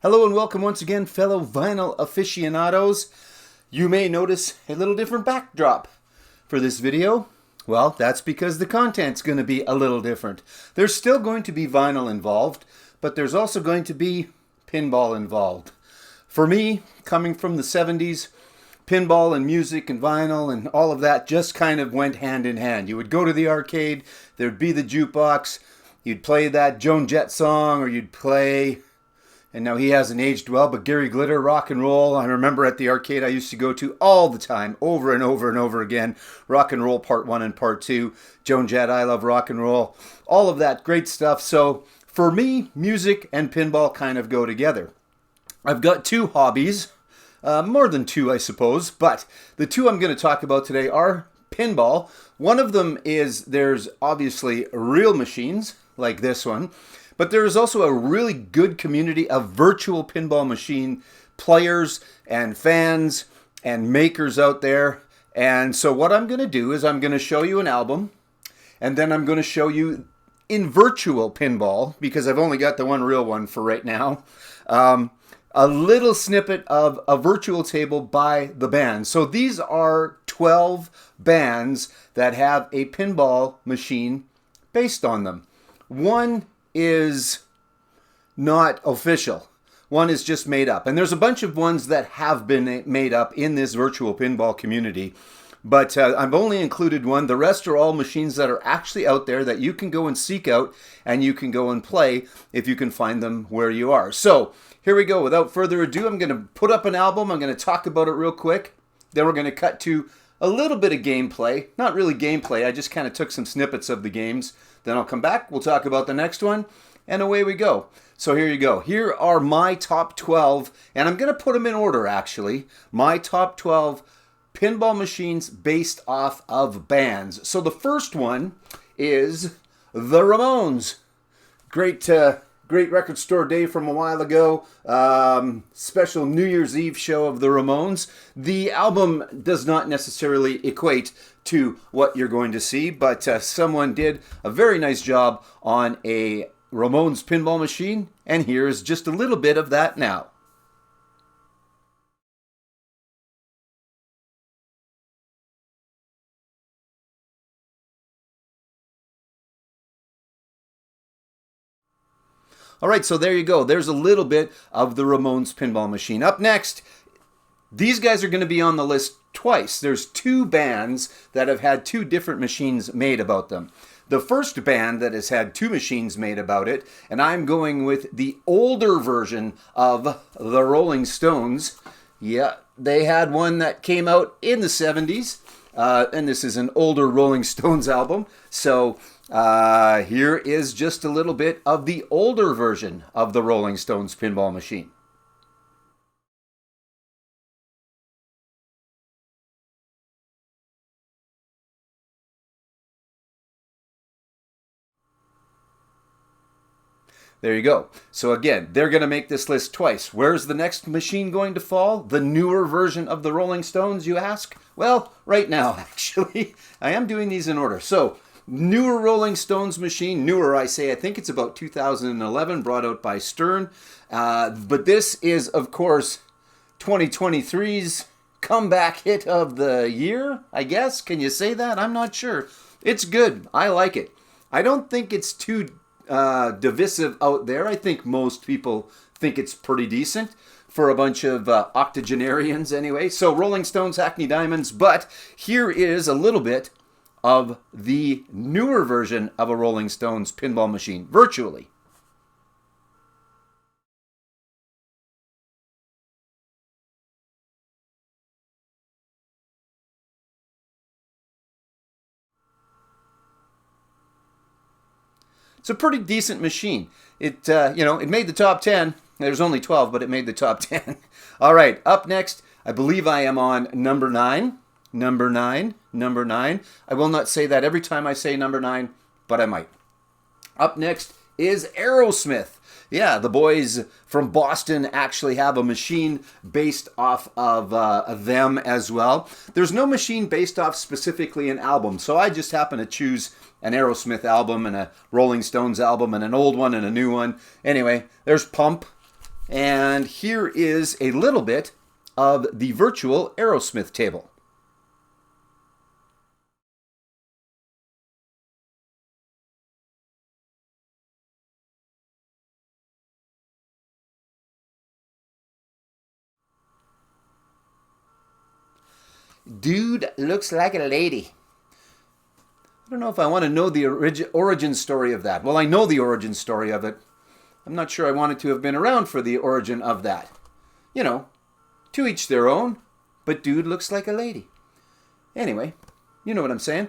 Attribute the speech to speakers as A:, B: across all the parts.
A: Hello and welcome once again, fellow vinyl aficionados. You may notice a little different backdrop for this video. Well, that's because the content's going to be a little different. There's still going to be vinyl involved, but there's also going to be pinball involved. For me, coming from the 70s, pinball and music and vinyl and all of that just kind of went hand in hand. You would go to the arcade, there'd be the jukebox, you'd play that Joan Jett song, or you'd play... And now he hasn't aged well, but Gary Glitter, rock and roll. I remember at the arcade I used to go to all the time, over and over and over again. Rock and roll part 1 and part 2. Joan Jett, I love rock and roll. All of that great stuff. So for me, music and pinball kind of go together. I've got two hobbies, more than two I suppose, but the two I'm going to talk about today are pinball. One of them is there's obviously real machines like this one. But there is also a really good community of virtual pinball machine players and fans and makers out there. And so what I'm going to do is I'm going to show you an album, and then I'm going to show you in virtual pinball, because I've only got the one real one for right now, a little snippet of a virtual table by the band. So these are 12 bands that have a pinball machine based on them. One is not official. One is just made up. And there's a bunch of ones that have been made up in this virtual pinball community. But I've only included one. The rest are all machines that are actually out there that you can go and seek out and you can go and play if you can find them where you are. So here we go. Without further ado, I'm going to put up an album. I'm going to talk about it real quick. Then we're going to cut to a little bit of gameplay. Not really gameplay. I just kind of took some snippets of the games. Then I'll come back, we'll talk about the next one, and away we go. So here you go. Here are my top 12, and I'm going to put them in order, actually. My top 12 pinball machines based off of bands. So the first one is the Ramones. Great record store day from a while ago. Special New Year's Eve show of the Ramones. The album does not necessarily equate to what you're going to see, but someone did a very nice job on a Ramones pinball machine, and here's just a little bit of that now. All right, so there you go. There's a little bit of the Ramones pinball machine. Up next, these guys are going to be on the list twice. There's two bands that have had two different machines made about them. The first band that has had two machines made about it, and I'm going with the older version of the Rolling Stones. Yeah, they had one that came out in the 70s, and this is an older Rolling Stones album. So here is just a little bit of the older version of the Rolling Stones pinball machine. There you go. So again, they're going to make this list twice. Where's the next machine going to fall? The newer version of the Rolling Stones, you ask? Well, right now, actually. I am doing these in order. So, newer Rolling Stones machine. Newer, I say. I think it's about 2011, brought out by Stern. But this is, of course, 2023's comeback hit of the year, I guess. Can you say that? I'm not sure. It's good. I like it. I don't think it's too divisive out there. I think most people think it's pretty decent for a bunch of octogenarians anyway. So Rolling Stones, Hackney Diamonds, but here is a little bit of the newer version of a Rolling Stones pinball machine, virtually. It's a pretty decent machine. It made the top 10. There's only 12, but it made the top 10. All right, up next, I believe I am on number 9. Number 9. I will not say that every time I say number 9, but I might. Up next is Aerosmith. Yeah, the boys from Boston actually have a machine based off of them as well. There's no machine based off specifically an album, so I just happen to choose an Aerosmith album and a Rolling Stones album and an old one and a new one. Anyway, there's Pump And here is a little bit of the virtual Aerosmith table. Dude looks like a lady. I don't know if I want to know the origin story of that. Well, I know the origin story of it. I'm not sure I wanted to have been around for the origin of that. You know, to each their own, but dude looks like a lady. Anyway, you know what I'm saying.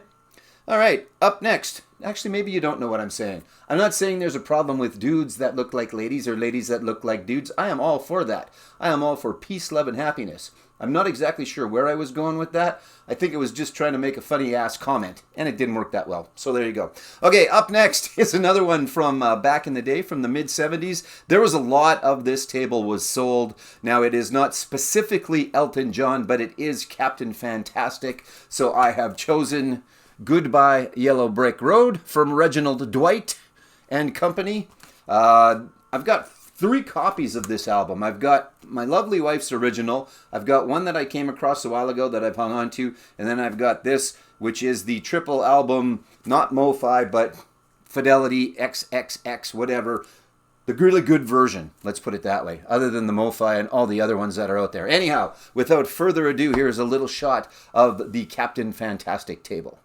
A: All right, up next. Actually, maybe you don't know what I'm saying. I'm not saying there's a problem with dudes that look like ladies or ladies that look like dudes. I am all for that. I am all for peace, love, and happiness. I'm not exactly sure where I was going with that. I think it was just trying to make a funny-ass comment, and it didn't work that well. So there you go. Okay, up next is another one from back in the day, from the mid-'70s. There was a lot of this table was sold. Now, it is not specifically Elton John, but it is Captain Fantastic. So I have chosen Goodbye Yellow Brick Road from Reginald Dwight and Company. I've got 3 copies of this album. I've got my lovely wife's original. I've got one that I came across a while ago that I've hung on to. And then I've got this, which is the triple album, not Mo-Fi, but Fidelity XXX, whatever. The really good version, let's put it that way, other than the Mo-Fi and all the other ones that are out there. Anyhow, without further ado, here's a little shot of the Captain Fantastic table.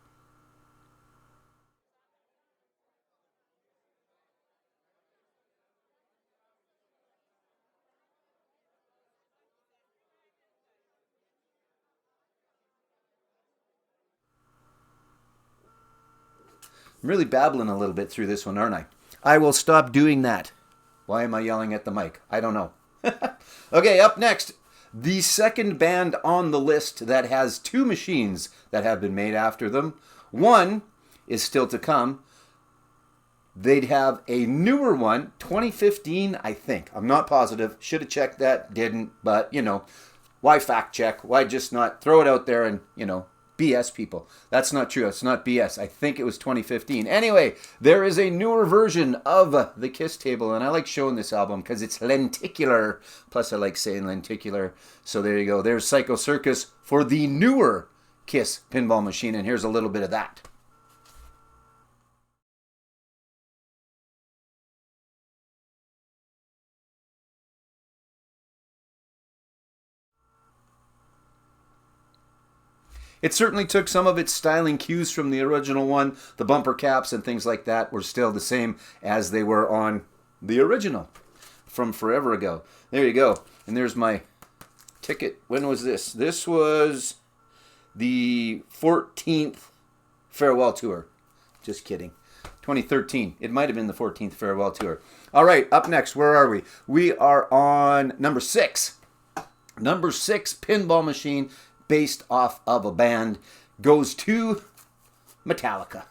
A: I'm really babbling a little bit through this one, aren't I? I will stop doing that. Why am I yelling at the mic? I don't know. Okay, up next, the second band on the list that has 2 machines that have been made after them. One is still to come. They'd have a newer one, 2015, I think. I'm not positive. Should have checked that, didn't. But, you know, why fact check? Why just not throw it out there and, you know, BS people. That's not true. It's not BS. I think it was 2015. Anyway, there is a newer version of the Kiss table, and I like showing this album because it's lenticular. Plus, I like saying lenticular. So there you go. There's Psycho Circus for the newer Kiss pinball machine, and here's a little bit of that. It certainly took some of its styling cues from the original one. The bumper caps and things like that were still the same as they were on the original from forever ago. There you go. And there's my ticket. When was this? This was the 14th farewell tour. Just kidding. 2013. It might have been the 14th farewell tour. All right, up next, where are we? We are on number 6. Number 6 pinball machine, based off of a band, goes to Metallica.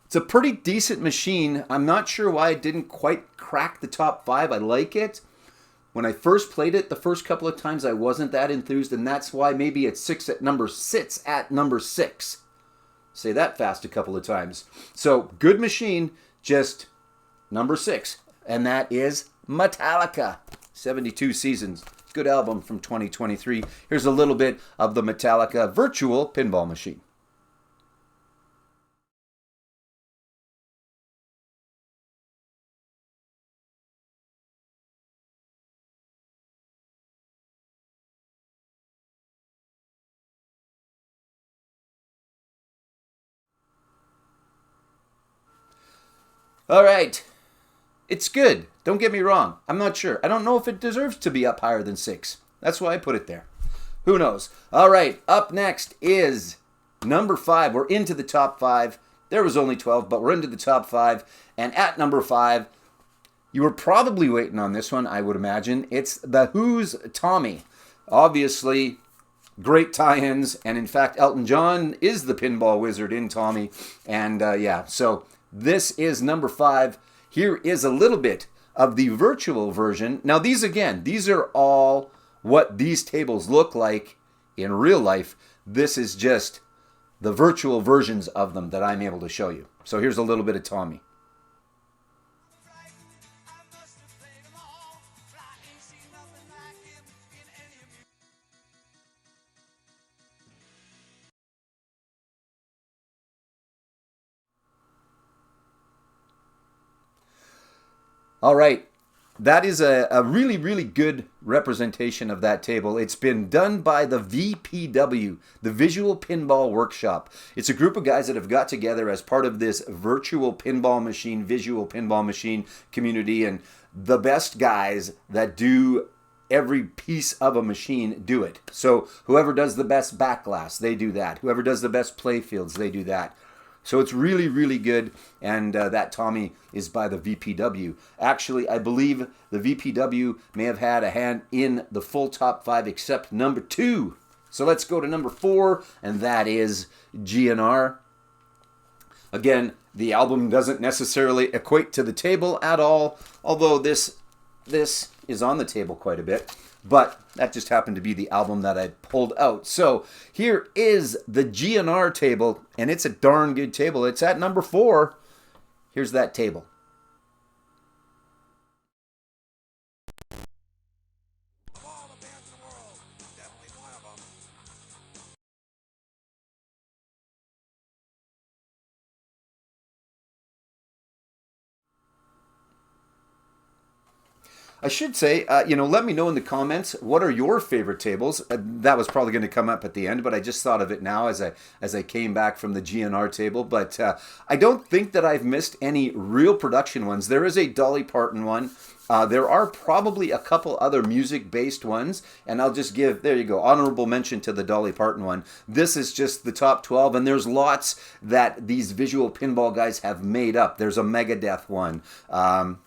A: It's a pretty decent machine. I'm not sure why it didn't quite crack the top 5. I like it. When I first played it, the first couple of times I wasn't that enthused, and that's why maybe it sits at number 6. Say that fast a couple of times. So, good machine, just number 6. And that is Metallica. 72 seasons. Good album from 2023. Here's a little bit of the Metallica virtual pinball machine. All right. It's good. Don't get me wrong. I'm not sure. I don't know if it deserves to be up higher than 6. That's why I put it there. Who knows? All right. Up next is number 5. We're into the top 5. There was only 12, but we're into the top 5. And at number 5, you were probably waiting on this one, I would imagine. It's The Who's Tommy. Obviously, great tie-ins. And in fact, Elton John is the pinball wizard in Tommy. And yeah, so this is number 5. Here is a little bit of the virtual version. Now these are all what these tables look like in real life. This is just the virtual versions of them that I'm able to show you. So here's a little bit of Tommy. All right. That is a really, really good representation of that table. It's been done by the VPW, the Visual Pinball Workshop. It's a group of guys that have got together as part of this virtual pinball machine, visual pinball machine community, and the best guys that do every piece of a machine do it. So whoever does the best backglass, they do that. Whoever does the best play fields, they do that. So it's really, really good, and that Tommy is by the VPW. Actually, I believe the VPW may have had a hand in the full top 5 except number 2. So let's go to number 4, and that is GNR. Again, the album doesn't necessarily equate to the table at all, although this is on the table quite a bit. But that just happened to be the album that I pulled out. So here is the GNR table, and it's a darn good table. It's at number 4. Here's that table. I should say, let me know in the comments, what are your favorite tables? That was probably going to come up at the end, but I just thought of it now as I came back from the GNR table. But I don't think that I've missed any real production ones. There is a Dolly Parton one. There are probably a couple other music-based ones, and I'll just give, there you go, honorable mention to the Dolly Parton one. This is just the top 12, and there's lots that these visual pinball guys have made up. There's a Megadeth one,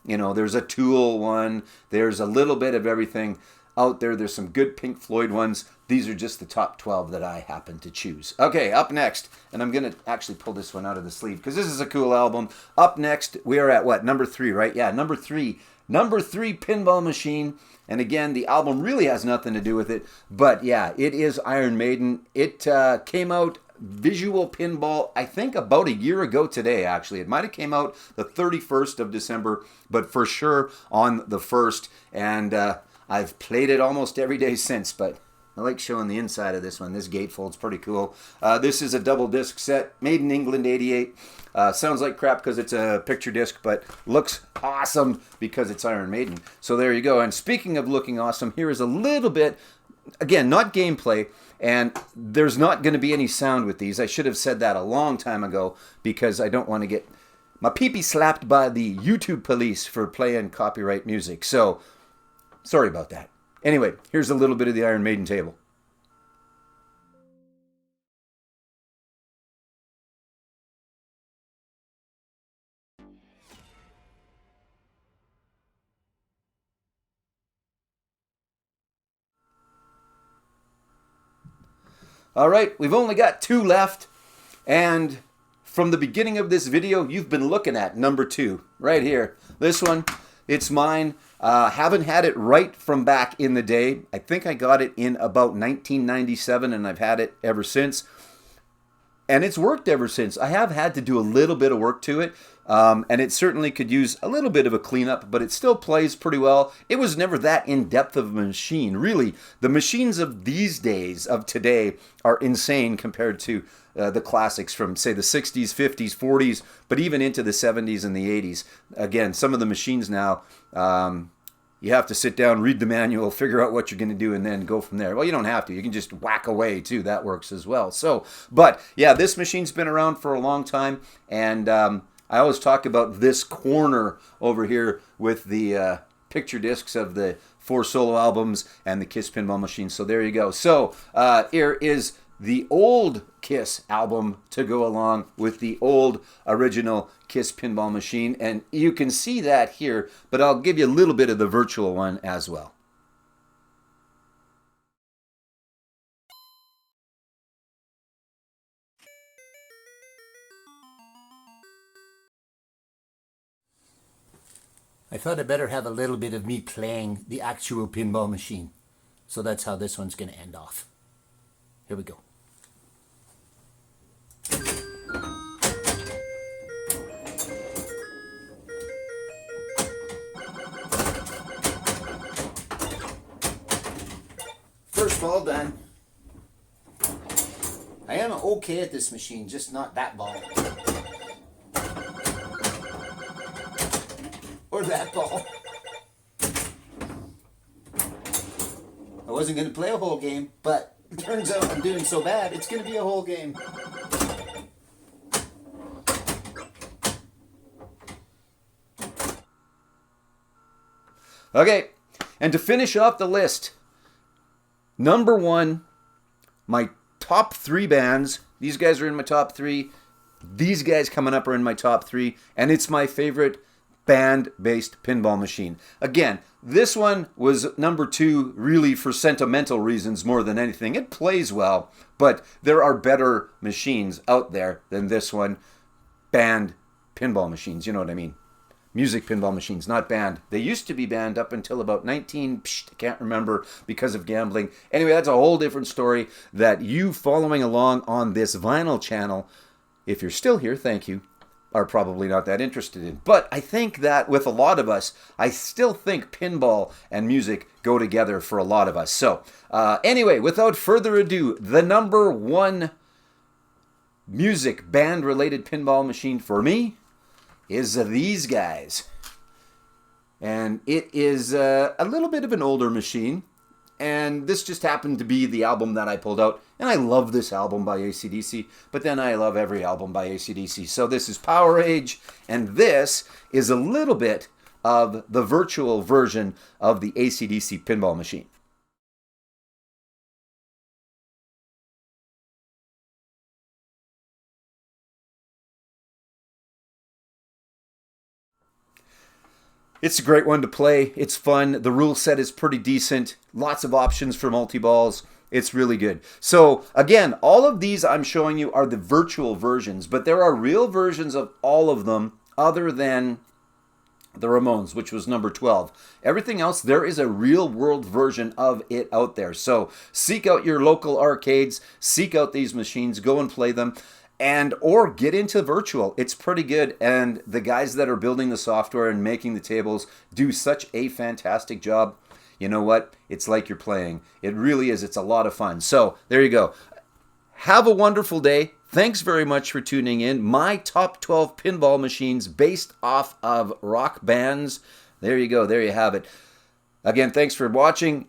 A: there's a Tool one, there's a little bit of everything out there. There's some good Pink Floyd ones. These are just the top 12 that I happen to choose. Okay, up next, and I'm going to actually pull this one out of the sleeve because this is a cool album. Up next, we are at what? Number 3, right? Yeah, number 3. Number 3, Pinball Machine. And again, the album really has nothing to do with it. But yeah, it is Iron Maiden. It came out visual pinball, I think about a year ago today, actually. It might have came out the 31st of December, but for sure on the 1st. And I've played it almost every day since, but I like showing the inside of this one. This gatefold's pretty cool. This is a double disc set, made in England, 88. Sounds like crap because it's a picture disc, but looks awesome because it's Iron Maiden. So there you go. And speaking of looking awesome, here is a little bit, again, not gameplay, and there's not going to be any sound with these. I should have said that a long time ago because I don't want to get my pee-pee slapped by the YouTube police for playing copyright music. So, sorry about that. Anyway, here's a little bit of the Iron Maiden table. All right, we've only got 2 left, and from the beginning of this video, you've been looking at number 2, right here. This one, it's mine. Haven't had it right from back in the day. I think I got it in about 1997, and I've had it ever since. And it's worked ever since. I have had to do a little bit of work to it, and it certainly could use a little bit of a cleanup, but it still plays pretty well. It was never that in-depth of a machine. Really, the machines of these days, of today, are insane compared to the classics from, say, the 60s, 50s, 40s, but even into the 70s and the 80s. Again, some of the machines now, you have to sit down, read the manual, figure out what you're going to do, and then go from there. Well, you don't have to. You can just whack away, too. That works as well. So, but, yeah, this machine's been around for a long time, and I always talk about this corner over here with the picture discs of the 4 solo albums and the Kiss Pinball machine. So there you go. So here is the old Kiss album to go along with the old original Kiss Pinball machine. And you can see that here, but I'll give you a little bit of the virtual one as well. I thought I'd better have a little bit of me playing the actual pinball machine. So that's how this one's going to end off. Here we go. First ball done. I am okay at this machine, just not that ball. or that ball. I wasn't going to play a whole game, but it turns out I'm doing so bad, it's going to be a whole game. Okay, and to finish off the list, number 1, my top 3 bands. These guys are in my top 3. These guys coming up are in my top 3, and it's my favorite band-based pinball machine. Again, this one was number 2 really for sentimental reasons more than anything. It plays well, but there are better machines out there than this one. Band pinball machines, you know what I mean. Music pinball machines, not banned. They used to be banned up until about I can't remember, because of gambling. Anyway, that's a whole different story that you following along on this vinyl channel, if you're still here, thank you, are probably not that interested in. But I think that with a lot of us, I still think pinball and music go together for a lot of us. So anyway, without further ado, the number 1 music band-related pinball machine for me is these guys. And it is a little bit of an older machine. And this just happened to be the album that I pulled out. And I love this album by AC/DC, but then I love every album by AC/DC. So this is Power Age, and this is a little bit of the virtual version of the AC/DC pinball machine. It's a great one to play. It's fun. The rule set is pretty decent. Lots of options for multi-balls. It's really good. So again, all of these I'm showing you are the virtual versions, but there are real versions of all of them other than the Ramones, which was number 12. Everything else, there is a real world version of it out there. So seek out your local arcades, seek out these machines, go and play them. And or get into virtual. It's pretty good, and the guys that are building the software and making the tables do such a fantastic job. You know what? It's like you're playing. It really is. It's a lot of fun. So there you go. Have a wonderful day. Thanks very much for tuning in. My top 12 pinball machines based off of rock bands. There you go. There you have it. Again, thanks for watching.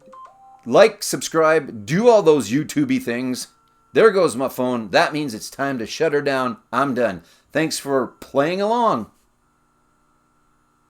A: Like, subscribe, do all those YouTube-y things. There goes my phone. That means it's time to shut her down. I'm done. Thanks for playing along.